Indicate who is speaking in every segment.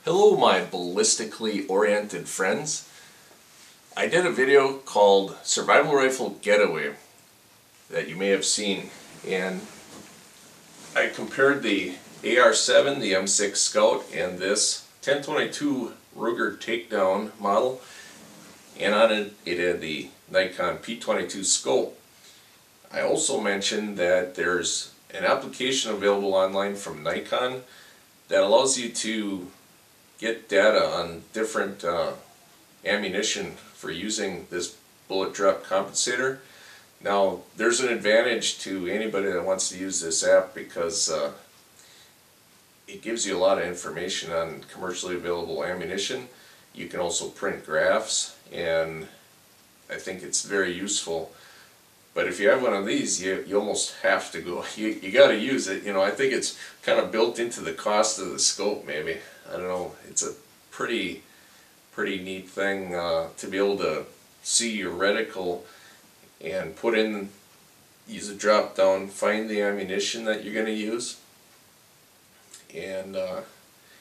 Speaker 1: Hello my ballistically oriented friends. I did a video called Survival Rifle Getaway that you may have seen, and I compared the AR-7, the M6 Scout, and this 1022 Ruger takedown model, and on it had the Nikon P22 scope. I also mentioned that there's an application available online from Nikon that allows you to get data on different ammunition for using this bullet drop compensator. Now there's an advantage to anybody that wants to use this app because it gives you a lot of information on commercially available ammunition. You can also print graphs, and I think it's very useful. But if you have one of these, you almost have to go. You got to use it. You know, I think it's kind of built into the cost of the scope. Maybe, I don't know. It's a pretty neat thing to be able to see your reticle and put in, use a drop down, find the ammunition that you're going to use, and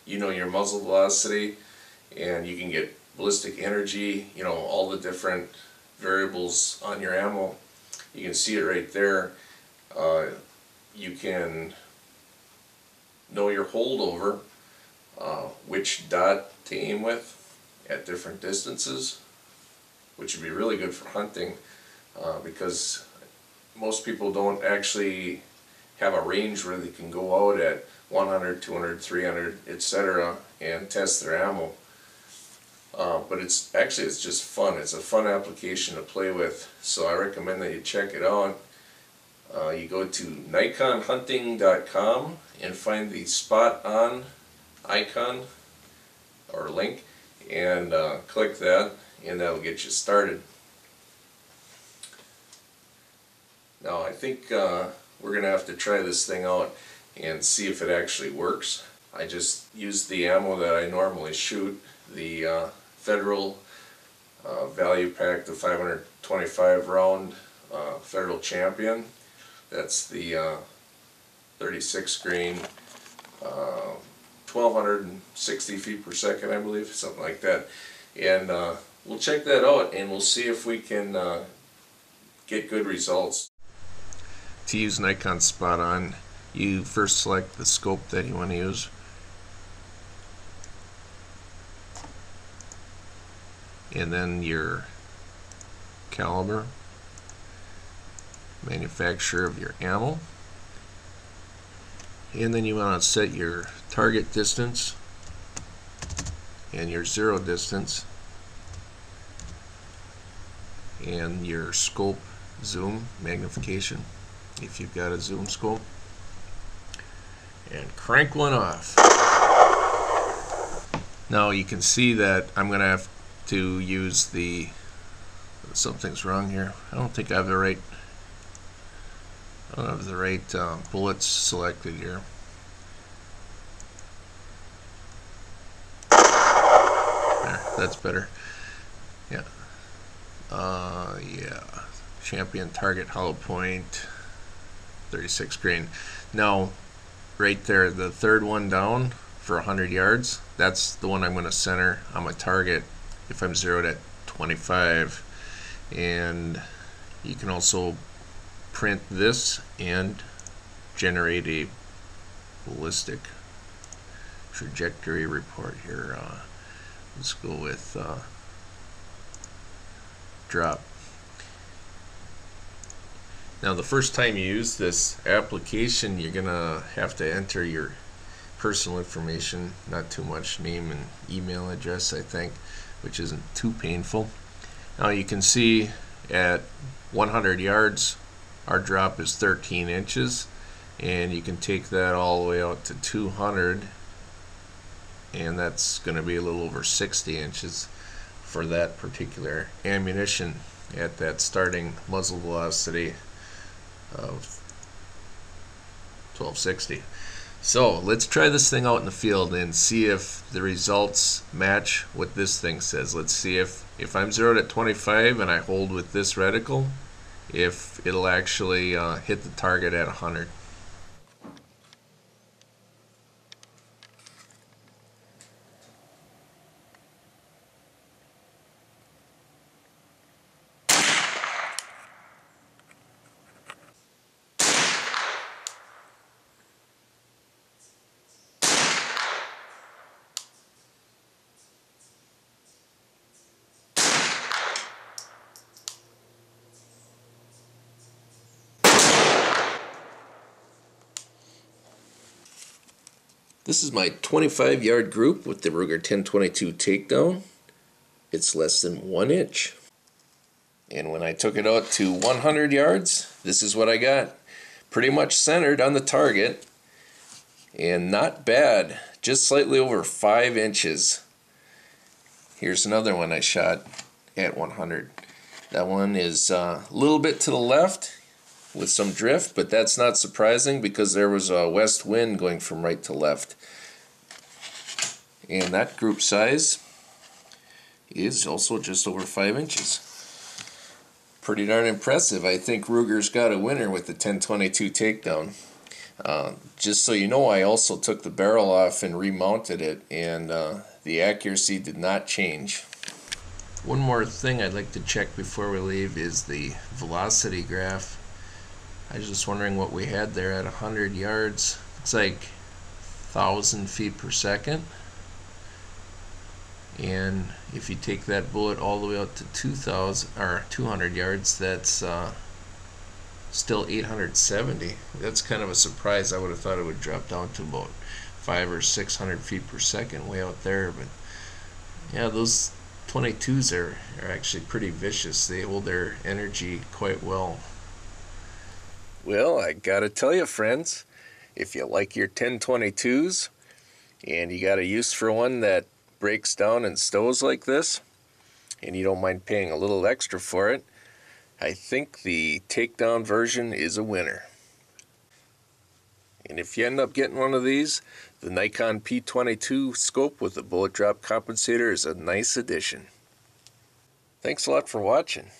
Speaker 1: you know your muzzle velocity, and you can get ballistic energy. You know, all the different variables on your ammo. You can see it right there. You can know your holdover, which dot to aim with at different distances, which would be really good for hunting because most people don't actually have a range where they can go out at 100, 200, 300, etc. and test their ammo. But it's just fun. It's a fun application to play with, so I recommend that you check it out. You go to nikonhunting.com and find the spot on icon or link, and click that, and that'll get you started. Now I think we're gonna have to try this thing out and see if it actually works. I just used the ammo that I normally shoot, the Federal value pack, the 525 round Federal Champion. That's the 36 grain, 1260 feet per second, I believe, something like that. And we'll check that out, and we'll see if we can get good results. To use Nikon Spot On, you first select the scope that you want to use. And then your caliber, manufacturer of your ammo, and then you want to set your target distance and your zero distance and your scope zoom magnification if you've got a zoom scope, and crank one off. Now you can see that I'm going to have to use the, something's wrong here. I don't think I have the right bullets selected here. There, that's better. Yeah. Yeah. Champion target hollow point 36 grain. Now right there, the third one down for 100 yards, that's the one I'm going to center on my target if I'm zeroed at 25. And you can also print this and generate a ballistic trajectory report here. Let's go with drop. Now the first time you use this application, you're gonna have to enter your personal information, not too much, name and email address, I think, which isn't too painful. Now you can see at 100 yards our drop is 13 inches, and you can take that all the way out to 200, and that's going to be a little over 60 inches for that particular ammunition at that starting muzzle velocity of 1260. So let's try this thing out in the field and see if the results match what this thing says. Let's see if I'm zeroed at 25 and I hold with this reticle, if it'll actually hit the target at 100. This is my 25-yard group with the Ruger 1022 takedown. It's less than 1 inch. And when I took it out to 100 yards, this is what I got. Pretty much centered on the target. And not bad, just slightly over 5 inches. Here's another one I shot at 100. That one is a little bit to the left with some drift, but that's not surprising because there was a west wind going from right to left. And that group size is also just over 5 inches. Pretty darn impressive. I think Ruger's got a winner with the 1022 takedown. Just so you know, I also took the barrel off and remounted it, and the accuracy did not change. One more thing I'd like to check before we leave is the velocity graph. I was just wondering what we had there at 100 yards. Looks like 1,000 feet per second. And if you take that bullet all the way out to 200 yards, that's still 870. That's kind of a surprise. I would have thought it would drop down to about 500 or 600 feet per second way out there. But yeah, those 22s are actually pretty vicious. They hold their energy quite well. Well, I gotta tell you, friends, if you like your 1022s and you got a use for one that breaks down and stows like this, and you don't mind paying a little extra for it, I think the takedown version is a winner. And if you end up getting one of these, the Nikon P22 scope with the bullet drop compensator is a nice addition. Thanks a lot for watching.